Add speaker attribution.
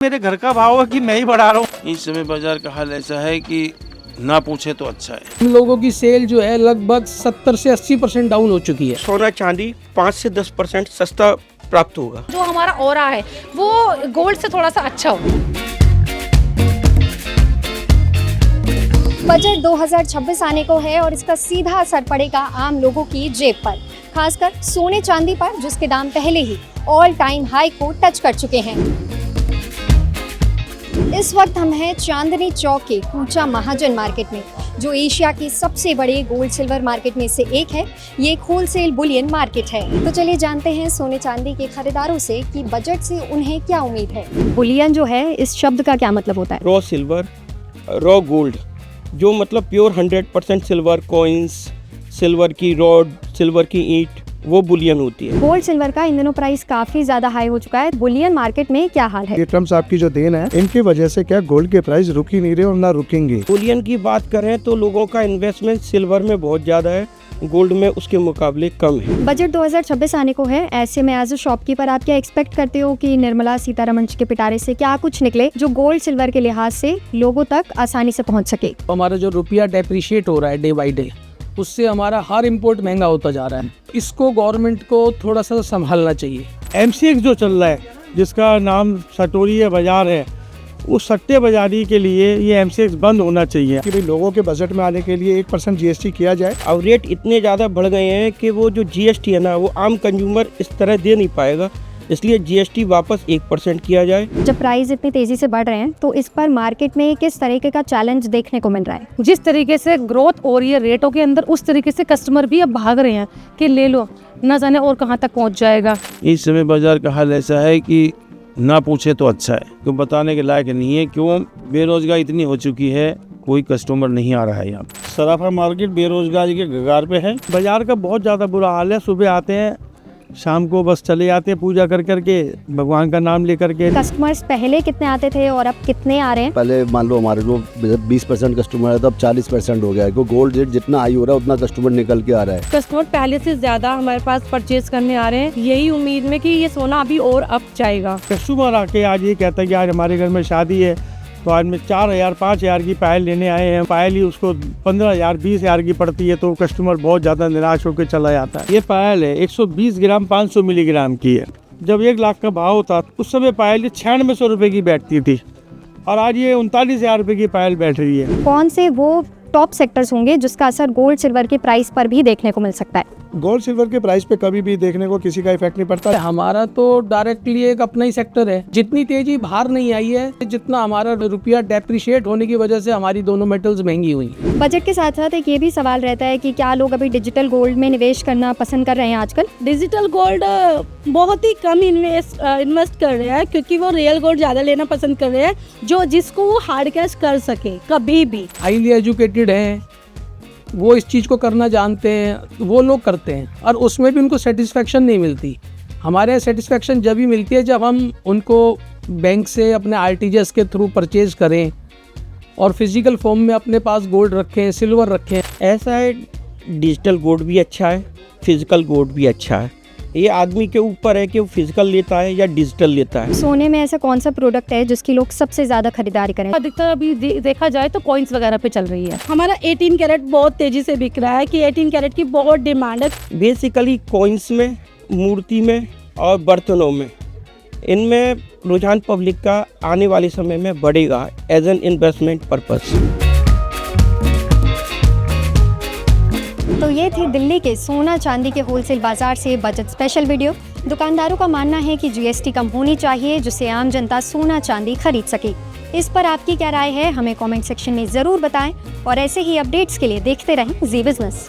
Speaker 1: मेरे घर का भाव है कि मैं ही बढ़ा रहा हूँ। इस समय बाजार का हाल ऐसा है कि ना पूछे तो अच्छा है।
Speaker 2: हम लोगों की सेल जो है लगभग 70 से 80% डाउन हो चुकी है।
Speaker 3: सोना चांदी 5 से 10% सस्ता प्राप्त होगा।
Speaker 4: जो हमारा ऑरा है वो गोल्ड से थोड़ा सा अच्छा हो।
Speaker 5: बजट 2026 आने को है और इसका सीधा असर पड़ेगा आम लोगों की जेब पर, खासकर सोने चांदी पर, जिसके दाम पहले ही ऑल टाइम हाई को टच कर चुके हैं। इस वक्त हम हैं चांदनी चौक के कूचा महाजन मार्केट में, जो एशिया की सबसे बड़े गोल्ड सिल्वर मार्केट में से एक है। ये एक होलसेल बुलियन मार्केट है। तो चलिए जानते हैं सोने चांदी के खरीदारों से कि बजट से उन्हें क्या उम्मीद है। बुलियन जो है, इस शब्द का क्या मतलब होता है?
Speaker 3: रॉ सिल्वर, रॉ गोल्ड, जो मतलब प्योर 100% सिल्वर कॉइन्स, सिल्वर की रॉड, सिल्वर की ईंट, वो बुलियन होती है।
Speaker 5: गोल्ड सिल्वर का इन दिनों प्राइस काफी ज्यादा हाई हो चुका है। बुलियन मार्केट में क्या हाल है?
Speaker 6: ये ट्रम्प साहब की जो देन है, इनकी वजह से क्या गोल्ड के प्राइस रुक ही नहीं रहे और ना रुकेंगे।
Speaker 3: बुलियन की बात करें तो लोगों का इन्वेस्टमेंट सिल्वर में बहुत ज़्यादा है, गोल्ड में उसके मुकाबले कम है।
Speaker 5: बजट 2026 आने को है, ऐसे में एज अ शॉपकीपर आप क्या एक्सपेक्ट करते हो कि निर्मला सीतारमण जी के पिटारे से क्या कुछ निकले जो गोल्ड सिल्वर के लिहाज से लोगों तक आसानी से पहुंच सके?
Speaker 2: हमारा जो रुपया डेप्रिशिएट हो रहा है डे बाई डे, उससे हमारा हर इंपोर्ट महंगा होता जा रहा है। इसको गवर्नमेंट को थोड़ा सा संभालना चाहिए।
Speaker 1: MCX जो चल रहा है, जिसका नाम सटोरी बाजार है, उस सट्टे बाजारी के लिए ये MCX बंद होना चाहिए।
Speaker 6: कि भाई लोगों के बजट में आने के लिए 1% GST किया जाए।
Speaker 3: अब रेट इतने ज़्यादा बढ़ गए हैं कि वो जो GST है ना, वो आम कंज्यूमर इस तरह दे नहीं पाएगा, इसलिए GST वापस 1% किया जाए।
Speaker 5: जब प्राइस इतनी तेजी से बढ़ रहे हैं तो इस पर मार्केट में किस तरीके का चैलेंज देखने को मिल रहा है?
Speaker 7: जिस तरीके से ग्रोथ हो रही है रेटों के अंदर, उस तरीके से कस्टमर भी अब भाग रहे हैं कि ले लो, न जाने और कहां तक पहुंच जाएगा।
Speaker 1: इस समय बाजार का हाल ऐसा है कि ना पूछे तो अच्छा है, क्यों बताने के लायक नहीं है। क्यों बेरोजगारी इतनी हो चुकी है, कोई कस्टमर नहीं आ रहा है यहाँ। सराफा मार्केट बेरोजगारी के कगार पे है। बाजार का बहुत ज़्यादा बुरा हाल है। सुबह आते हैं, शाम को बस चले जाते हैं पूजा कर करके, भगवान का नाम लेकर के।
Speaker 5: कस्टमर्स पहले कितने आते थे और अब कितने आ रहे हैं?
Speaker 8: पहले मान लो हमारे जो 20% कस्टमर है, तो अब 40% हो गया है। क्योंकि गोल्ड रेट जितना हाई हो रहा है उतना कस्टमर निकल के आ रहा है।
Speaker 7: कस्टमर पहले से ज्यादा हमारे पास परचेज करने आ रहे हैं, यही उम्मीद में कि ये सोना अभी और अप जाएगा।
Speaker 1: कस्टमर आके आज ये कहता है कि आज हमारे घर में शादी है, तो आज में 4,000 5,000 की पायल लेने आए हैं। पायल ही उसको 15,000 20,000 की पड़ती है, तो कस्टमर बहुत ज़्यादा निराश होकर चला जाता है। ये पायल है 120 ग्राम 500 मिलीग्राम की है। जब 1 लाख का भाव था उस समय पायल 9600 रुपये की बैठती थी, और आज ये 39,000 रुपये की पायल बैठ रही है।
Speaker 5: कौन से वो टॉप सेक्टर्स होंगे जिसका असर गोल्ड सिल्वर के प्राइस पर भी देखने को मिल सकता है?
Speaker 6: गोल्ड सिल्वर के प्राइस पे कभी भी देखने को किसी का इफेक्ट नहीं पड़ता।
Speaker 2: हमारा तो डायरेक्टली एक अपना ही सेक्टर है। जितनी तेजी बाहर नहीं आई है, जितना हमारा रुपया डेप्रिशिएट होने की वजह से हमारी दोनों मेटल्स महंगी हुई।
Speaker 5: बजट के साथ साथ एक ये भी सवाल रहता है कि क्या लोग अभी डिजिटल गोल्ड में निवेश करना पसंद कर रहे हैं आजकल?
Speaker 9: डिजिटल गोल्ड बहुत ही कम इन्वेस्ट कर रहे हैं, क्योंकि वो रियल गोल्ड ज़्यादा लेना पसंद कर रहे हैं, जो जिसको वो हार्ड कैश कर सके कभी भी।
Speaker 2: हाईली एजुकेटेड हैं, वो इस चीज़ को करना जानते हैं, वो लोग करते हैं, और उसमें भी उनको सेटिस्फेक्शन नहीं मिलती। हमारे यहाँ सेटिस्फेक्शन जब भी मिलती है जब हम उनको बैंक से अपने RTGS के थ्रू परचेज करें और फिजिकल फॉर्म में अपने पास गोल्ड रखें, सिल्वर रखें।
Speaker 3: ऐसा है, डिजिटल गोल्ड भी अच्छा है, फिजिकल गोल्ड भी अच्छा है। ये आदमी के ऊपर है कि वो फिजिकल लेता है या डिजिटल लेता है।
Speaker 5: सोने में ऐसा कौन सा प्रोडक्ट है जिसकी लोग सबसे ज्यादा खरीदारी करें?
Speaker 7: अधिकतर अभी देखा जाए तो कॉइन्स वगैरह पे चल रही है।
Speaker 9: हमारा 18 कैरेट बहुत तेजी से बिक रहा है, कि 18 कैरेट की बहुत डिमांड है।
Speaker 3: बेसिकली कॉइन्स में, मूर्ति में और बर्तनों में, इनमें रुझान पब्लिक का आने वाले समय में बढ़ेगा एज एन इन्वेस्टमेंट पर्पस।
Speaker 5: तो ये थी दिल्ली के सोना चांदी के होलसेल बाजार से बजट स्पेशल वीडियो। दुकानदारों का मानना है कि GST कम होनी चाहिए, जिससे आम जनता सोना चांदी खरीद सके। इस पर आपकी क्या राय है, हमें कमेंट सेक्शन में ज़रूर बताएं, और ऐसे ही अपडेट्स के लिए देखते रहें जी बिजनेस।